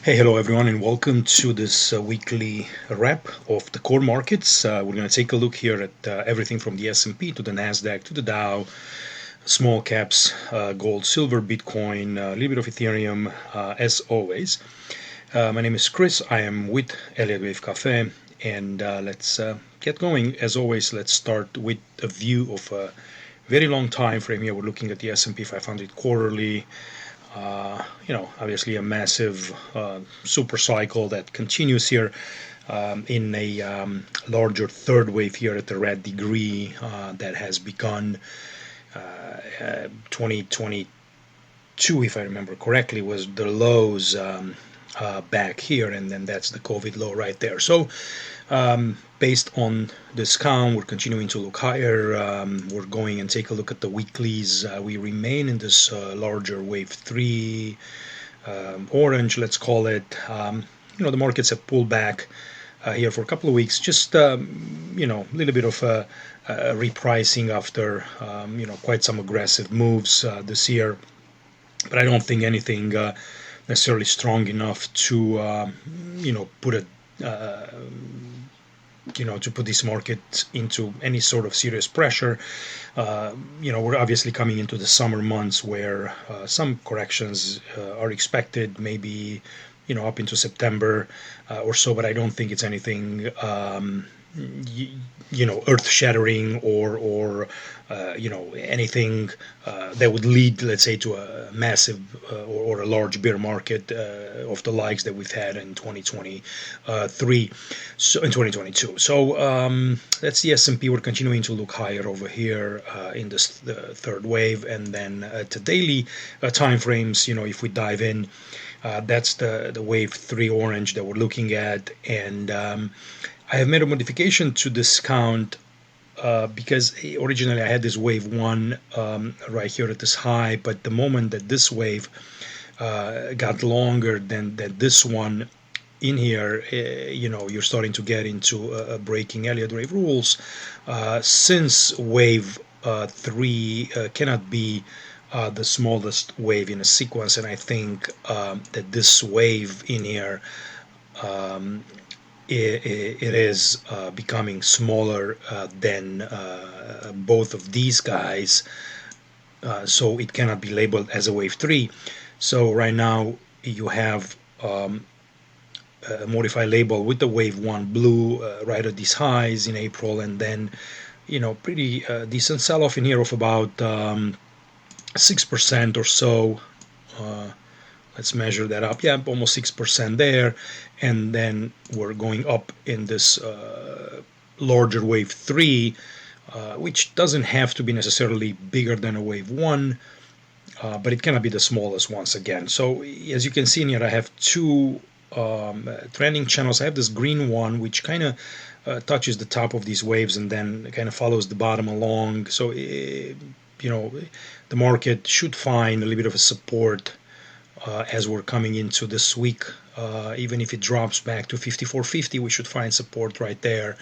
Hey, hello everyone, and welcome to this weekly wrap of the core markets. We're going to take a look here at everything from the S&P to the Nasdaq to the Dow, small caps, gold, silver, Bitcoin, a little bit of Ethereum, as always. My name is Chris. I am with Elliott Wave Cafe, and let's get going. As always, let's start with a view of a very long time frame here. We're looking at the S&P 500 quarterly. Obviously a massive super cycle that continues here in a larger third wave here at the red degree that has begun 2022, if I remember correctly, was the lows back here, and then that's the COVID low right there. So based on this count, we're continuing to look higher. We're going and take a look at the weeklies. We remain in this larger wave 3 orange, let's call it. The markets have pulled back here for a couple of weeks, just a little bit of repricing after quite some aggressive moves this year, but I don't think anything necessarily strong enough to put a to put this market into any sort of serious pressure. We're obviously coming into the summer months where some corrections are expected, maybe up into September or so, but I don't think it's anything earth-shattering or anything that would lead, let's say, to a massive or a large bear market of the likes that we've had in 2023, so in 2022. So that's the S&P. We're continuing to look higher over here in this third wave, and then to daily time frames. If we dive in, that's the wave 3 orange that we're looking at, and I have made a modification to this count because originally I had this wave 1 right here at this high, but the moment that this wave got longer than this one in here, you're starting to get into breaking Elliott wave rules, since wave 3 cannot be the smallest wave in a sequence, and I think that this wave in here it is becoming smaller than both of these guys, so it cannot be labeled as a wave 3. So right now you have a modified label with the wave 1 blue right at these highs in April, and then pretty decent sell-off in here of about 6% or so. Let's measure that up. Yeah, almost 6% there. And then we're going up in this larger wave 3, which doesn't have to be necessarily bigger than a wave 1, but it cannot be the smallest once again. So as you can see in here, I have two trending channels. I have this green one, which kind of touches the top of these waves and then kind of follows the bottom along. So, the market should find a little bit of a support as we're coming into this week. Even if it drops back to 54.50, we should find support right there,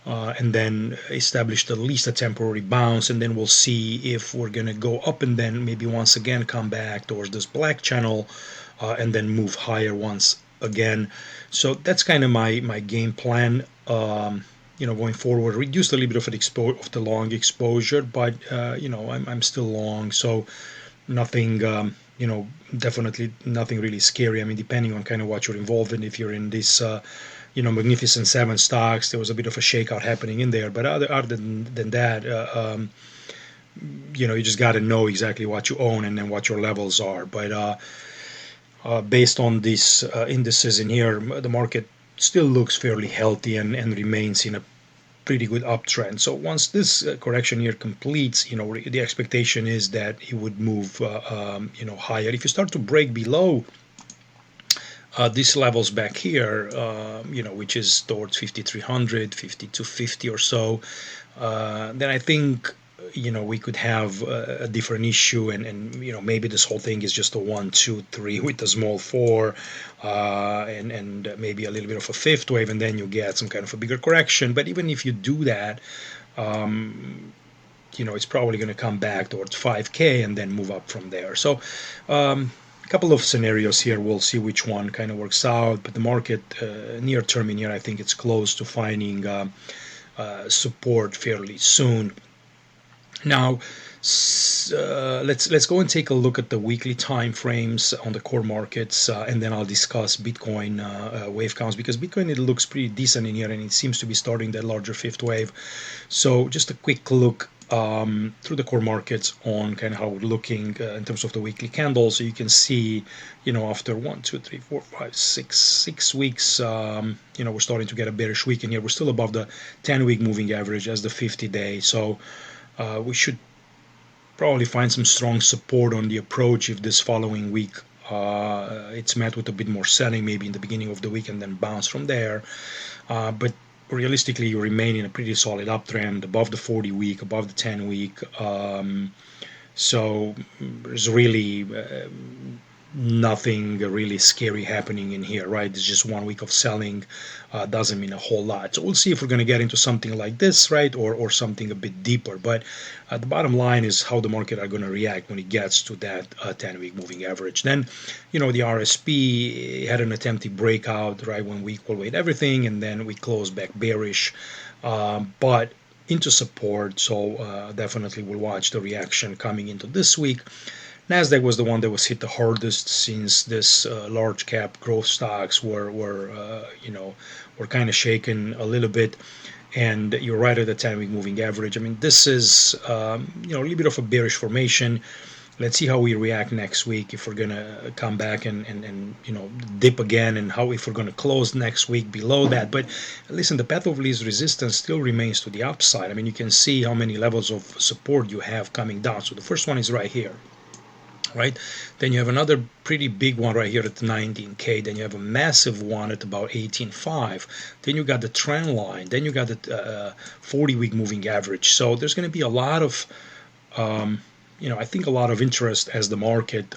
and then establish at least a temporary bounce, and then we'll see if we're going to go up and then maybe once again come back towards this black channel, and then move higher once again. So that's kind of my game plan. Going forward, reduced a little bit of the long exposure, but I'm still long, so nothing, definitely nothing really scary. I mean, depending on kind of what you're involved in, if you're in this, Magnificent Seven stocks, there was a bit of a shakeout happening in there. But other than that, you just got to know exactly what you own and then what your levels are. But based on these indices in here, the market still looks fairly healthy and remains in a pretty good uptrend. So once this correction here completes, the expectation is that it would move, higher. If you start to break below these levels back here, which is towards 5,300, 5,250 or so, then I think we could have a different issue, and maybe this whole thing is just a 1, 2, 3 with a small 4, and maybe a little bit of a fifth wave, and then you get some kind of a bigger correction. But even if you do that, it's probably going to come back towards 5K and then move up from there. So couple of scenarios here. We'll see which one kind of works out. But the market near term in here, I think it's close to finding support fairly soon. Now, let's go and take a look at the weekly time frames on the core markets, and then I'll discuss Bitcoin wave counts, because Bitcoin, it looks pretty decent in here, and it seems to be starting that larger fifth wave. So just a quick look through the core markets on kind of how we're looking in terms of the weekly candles. So you can see, after 1, 2, 3, 4, 5, 6 weeks, we're starting to get a bearish week in here. We're still above the 10-week moving average as the 50-day. So we should probably find some strong support on the approach if this following week it's met with a bit more selling, maybe in the beginning of the week, and then bounce from there. But realistically, you remain in a pretty solid uptrend above the 40-week, above the 10-week. So there's really nothing really scary happening in here, right? It's just 1 week of selling, doesn't mean a whole lot. So we'll see if we're going to get into something like this, right, or something a bit deeper. But the bottom line is how the market are going to react when it gets to that 10-week moving average. Then, the RSP had an attempted breakout, right, when we equal weight everything, and then we closed back bearish, but into support. So definitely we'll watch the reaction coming into this week. Nasdaq was the one that was hit the hardest, since this large cap growth stocks were kind of shaken a little bit. And you're right at the 10-week moving average. I mean, this is a little bit of a bearish formation. Let's see how we react next week, if we're gonna come back and dip again, and if we're gonna close next week below that. But listen, the path of least resistance still remains to the upside. I mean, you can see how many levels of support you have coming down. So the first one is right here. Right, then you have another pretty big one right here at 19K. Then you have a massive one at about 18.5. Then you got the trend line. Then you got the 40-week moving average. So there's going to be a lot of, I think a lot of interest as the market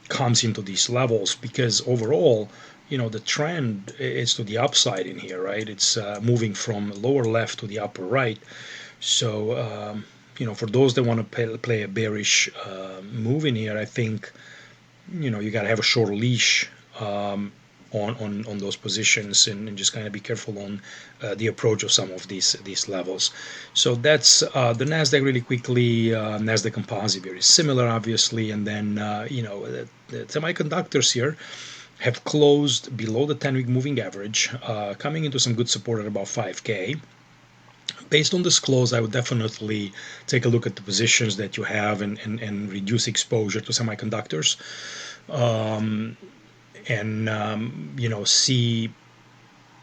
comes into these levels, because overall, the trend is to the upside in here, right? It's moving from lower left to the upper right. So for those that want to play a bearish move in here, I think you got to have a short leash on those positions, and just kind of be careful on the approach of some of these levels. So that's the Nasdaq really quickly. Nasdaq Composite very similar, obviously, and then the semiconductors here have closed below the 10-week moving average, coming into some good support at about 5K. Based on this close, I would definitely take a look at the positions that you have, and reduce exposure to semiconductors, and see,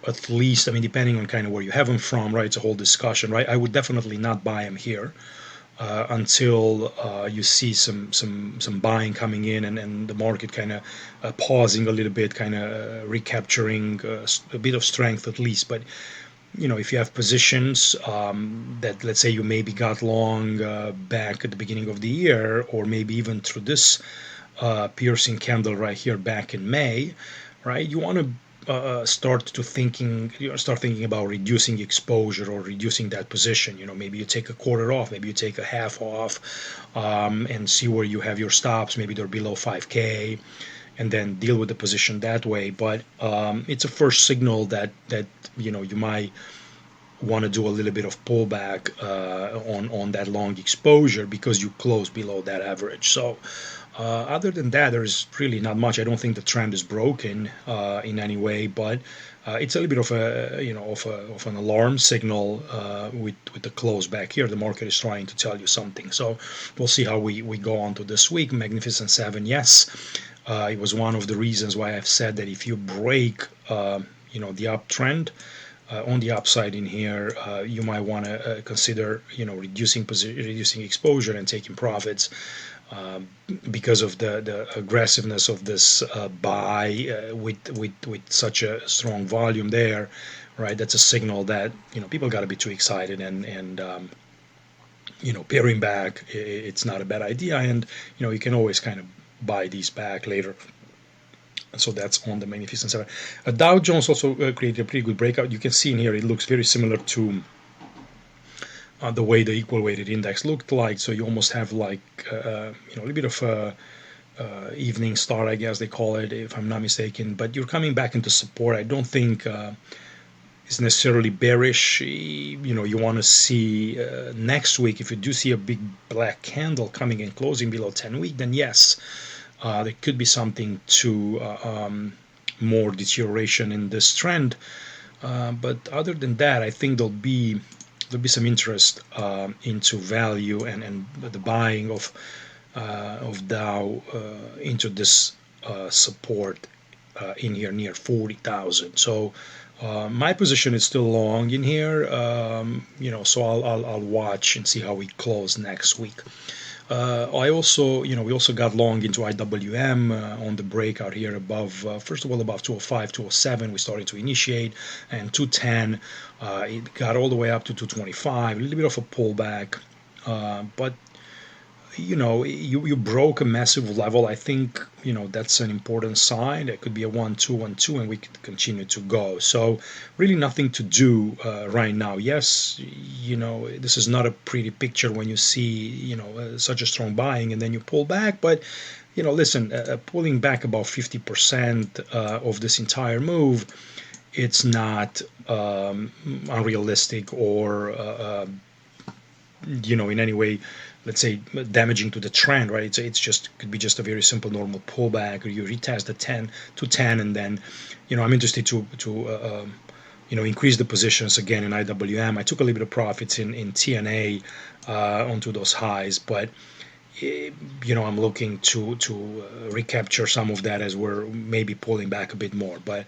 at least, I mean, depending on kind of where you have them from, right? It's a whole discussion, right? I would definitely not buy them here until you see some buying coming in, and the market kind of pausing a little bit, kind of recapturing a bit of strength at least. But if you have positions that, let's say, you maybe got long back at the beginning of the year, or maybe even through this piercing candle right here back in May, right? You want to start thinking about reducing exposure, or reducing that position. Maybe you take a quarter off, maybe you take a half off, and see where you have your stops. Maybe they're below 5K. And then deal with the position that way. But it's a first signal that you might want to do a little bit of pullback on that long exposure, because you close below that average. So other than that, there's really not much. I don't think the trend is broken in any way, but it's a little bit of of an alarm signal with the close back here. The market is trying to tell you something. So we'll see how we go on to this week. Magnificent Seven, yes. It was one of the reasons why I've said that if you break, the uptrend on the upside in here, you might want to consider, reducing exposure and taking profits, because of the aggressiveness of this buy with such a strong volume there, right? That's a signal that people got to be too excited, and paring back, it's not a bad idea, and you can always kind of buy these back later. So that's on the Magnificent Seven. Dow Jones also created a pretty good breakout. You can see in here it looks very similar to the way the equal weighted index looked like. So you almost have like a little bit of a evening star, I guess they call it, if I'm not mistaken. But you're coming back into support. I don't think it's necessarily bearish. You want to see next week, if you do see a big black candle coming and closing below 10-week, then yes, there could be something to more deterioration in this trend. But other than that, I think there'll be some interest into value and the buying of Dow into this support in here near 40,000. So my position is still long in here. So I'll watch and see how we close next week. We also got long into IWM on the breakout here above, first of all, above 205, 207. We started to initiate, and 210. It got all the way up to 225, a little bit of a pullback. But you broke a massive level. I think that's an important sign. It could be a 1-2, 1-2, and we could continue to go. So really nothing to do right now. Yes, this is not a pretty picture when you see such a strong buying and then you pull back. But listen, pulling back about 50% of this entire move, it's not unrealistic or in any way, let's say, damaging to the trend, right? It's just could be just a very simple normal pullback, or you retest the 10 to 10, and then I'm interested to increase the positions again in IWM. I took a little bit of profits in TNA onto those highs, but I'm looking to recapture some of that as we're maybe pulling back a bit more. But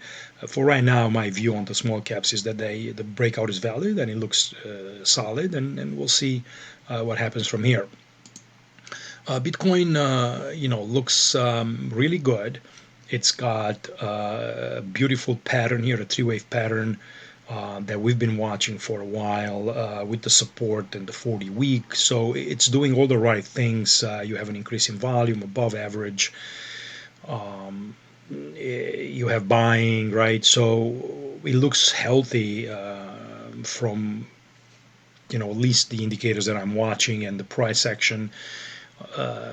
for right now, my view on the small caps is that the breakout is valid and it looks solid, and we'll see what happens from here. Bitcoin, looks really good. It's got a beautiful pattern here, a three-wave pattern that we've been watching for a while with the support and the 40-week. So it's doing all the right things. You have an increase in volume above average. You have buying, right? So it looks healthy from at least the indicators that I'm watching and the price action.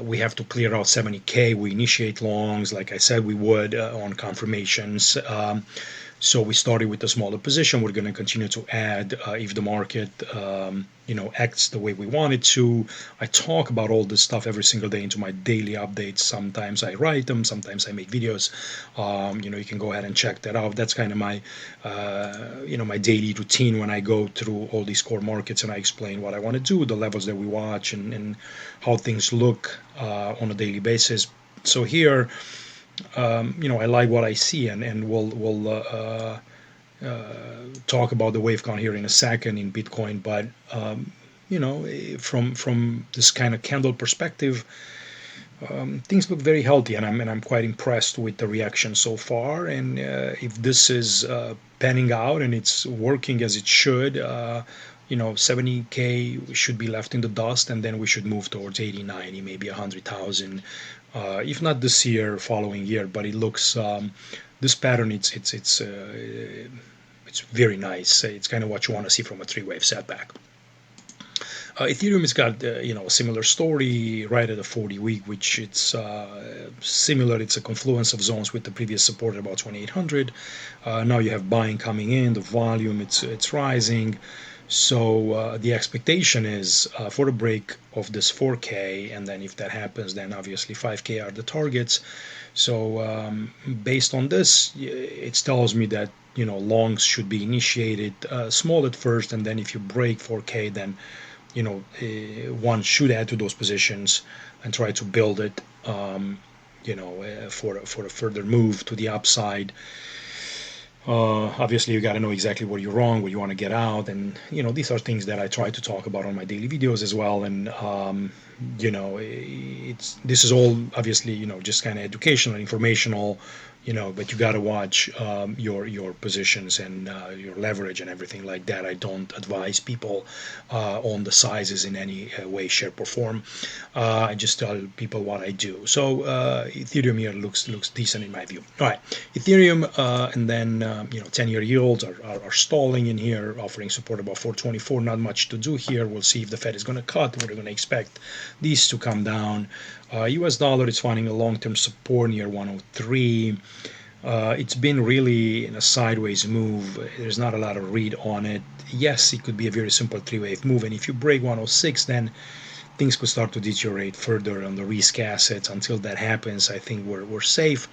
We have to clear out 70K. We initiate longs, like I said we would on confirmations. So we started with a smaller position. We're going to continue to add if the market, acts the way we want it to. I talk about all this stuff every single day into my daily updates. Sometimes I write them. Sometimes I make videos. You can go ahead and check that out. That's kind of my, my daily routine when I go through all these core markets and I explain what I want to do, the levels that we watch, and how things look on a daily basis. So here, I like what I see, and we'll talk about the wave count here in a second in Bitcoin. But from this kind of candle perspective, things look very healthy, and I'm quite impressed with the reaction so far. And if this is panning out and it's working as it should, 70K should be left in the dust, and then we should move towards 80, 90, maybe 100,000. If not this year, following year. But it looks this pattern. It's very nice. It's kind of what you want to see from a three-wave setback. Ethereum has got a similar story right at a 40-week, which it's similar. It's a confluence of zones with the previous support at about 2,800. Now you have buying coming in. The volume it's rising. So the expectation is for a break of this 4K, and then if that happens, then obviously 5K are the targets. So based on this, it tells me that longs should be initiated small at first, and then if you break 4K, then one should add to those positions and try to build it, for a further move to the upside. Obviously, you got to know exactly where you're wrong, where you want to get out, and these are things that I try to talk about on my daily videos as well. And this is all obviously just kind of educational, informational. But you got to watch your positions and your leverage and everything like that. I don't advise people on the sizes in any way, shape, or form. I just tell people what I do. So Ethereum here looks decent in my view. All right, Ethereum, and then 10-year yields are stalling in here, offering support about 424. Not much to do here. We'll see if the Fed is going to cut. We're going to expect these to come down. US dollar is finding a long-term support near 103. It's been really in a sideways move. There's not a lot of read on it. Yes, it could be a very simple three-wave move, and if you break 106, then things could start to deteriorate further on the risk assets. Until that happens, I think we're safe.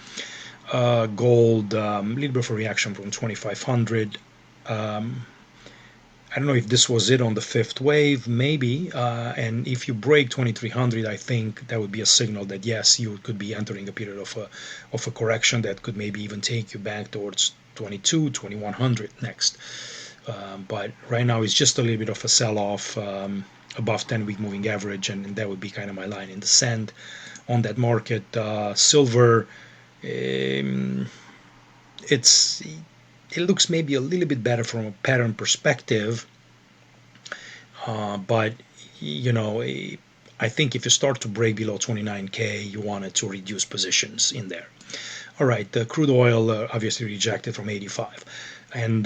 Gold, a little bit of a reaction from 2500. I don't know if this was it on the fifth wave, maybe. And if you break 2300, I think that would be a signal that yes, you could be entering a period of a correction that could maybe even take you back towards 2100 next. But right now it's just a little bit of a sell-off above 10-week moving average, and that would be kind of my line in the sand on that market. Silver, um, it's it looks maybe a little bit better from a pattern perspective, but you know, I think if you start to break below 29K, you wanted to reduce positions in there. All right, the crude oil obviously rejected from 85, and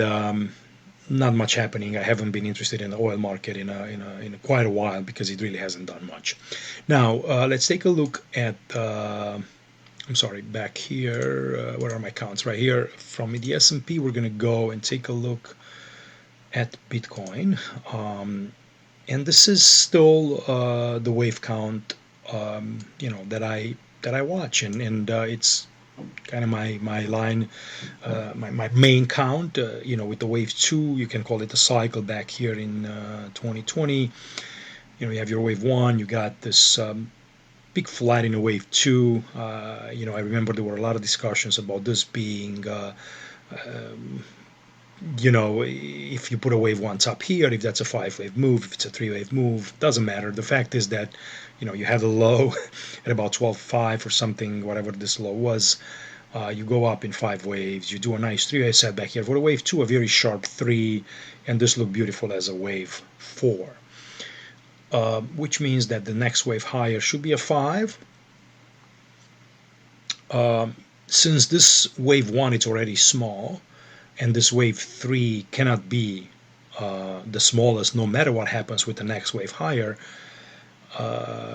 not much happening. I haven't been interested in the oil market in quite a while because it really hasn't done much. Now let's take a look at. I'm sorry, back here. Where are my counts? Right here from the S&P. We're gonna go and take a look at Bitcoin. And this is still the wave count, that I watch, and it's kind of my line, my main count. With the wave two, you can call it a cycle back here in 2020. You have your wave one, you got this big flat in a wave two. I remember there were a lot of discussions about this being if you put a wave one top here, if that's a 5-wave move, if it's a 3-wave move, doesn't matter. The fact is that, you have the low at about 12.5 or something, whatever this low was. You go up in 5 waves. You do a nice 3-wave setback here. For a wave 2, a very sharp 3, and this looked beautiful as a wave 4, which means that the next wave higher should be a 5. Since this wave 1 is already small, and this wave 3 cannot be the smallest no matter what happens with the next wave higher,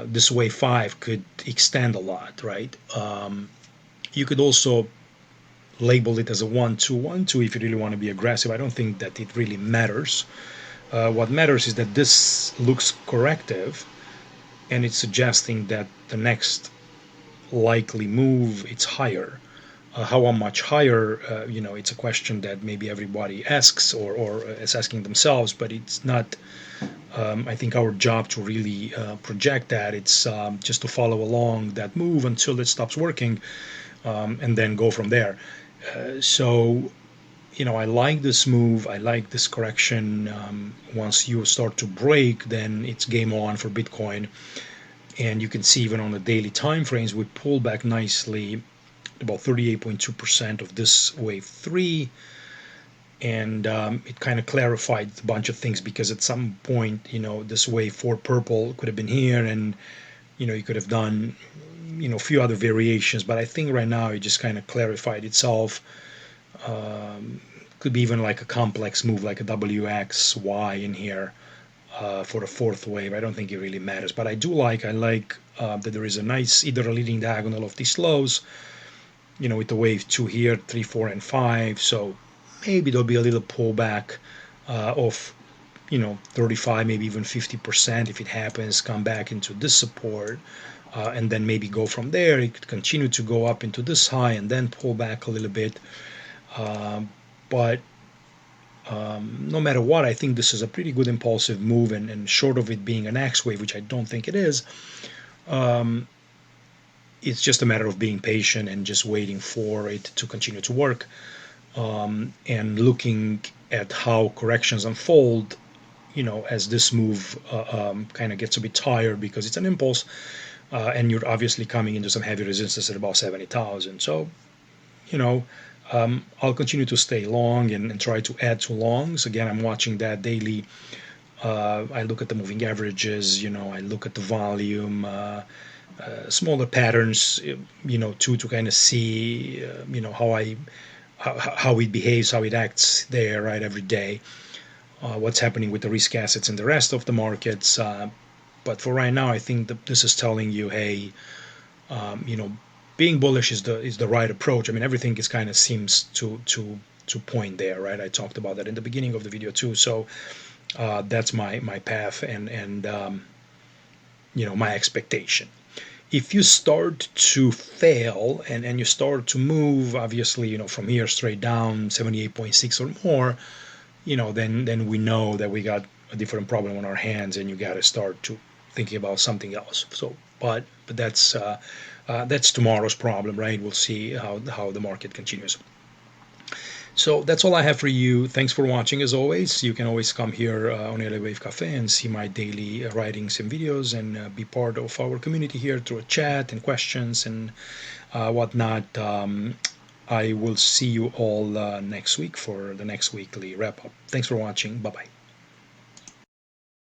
this wave 5 could extend a lot, right? You could also label it as a 1-2-1-2 if you really want to be aggressive. I don't think that it really matters. What matters is that this looks corrective, and it's suggesting that the next likely move, it's higher. How much higher, it's a question that maybe everybody asks or is asking themselves, but it's not, I think, our job to really project that. It's just to follow along that move until it stops working, and then go from there. So, I like this move. I like this correction. Once you start to break, then it's game on for Bitcoin. And you can see even on the daily time frames, we pull back nicely, about 38.2% of this wave 3, and it kind of clarified a bunch of things, because at some point, this wave 4 purple could have been here, and you could have done a few other variations, but I think right now it just kind of clarified itself. Could be even like a complex move like a WXY in here for the fourth wave. I don't think it really matters, but I like that there is a nice, either a leading diagonal of these lows, with the wave 2 here, 3, 4, and 5. So maybe there'll be a little pullback of 35, maybe even 50% if it happens, come back into this support, and then maybe go from there. It could continue to go up into this high and then pull back a little bit. But no matter what, I think this is a pretty good impulsive move, and short of it being an X wave, which I don't think it is, it's just a matter of being patient and just waiting for it to continue to work, and looking at how corrections unfold, as this move kind of gets a bit tired because it's an impulse, and you're obviously coming into some heavy resistance at about 70,000. So, I'll continue to stay long and try to add to longs. Again, I'm watching that daily. I look at the moving averages, I look at the volume, smaller patterns, to kind of see, how it behaves, how it acts there, right, every day. What's happening with the risk assets and the rest of the markets. But for right now, I think that this is telling you, hey, you know, being bullish is the right approach. I mean, everything is kind of seems to point there, right? I talked about that in the beginning of the video too. So that's my path and you know, my expectation. If you start to fail and you start to move, obviously, you know, from here straight down 78.6 or more, you know, then we know that we got a different problem on our hands, and you got to start to thinking about something else. So, but that's tomorrow's problem, right? We'll see how the market continues. So that's all I have for you. Thanks for watching. As always, you can always come here on LA Wave Cafe and see my daily writings and videos, and be part of our community here through a chat and questions and whatnot. I will see you all next week for the next weekly wrap up. Thanks for watching. Bye bye.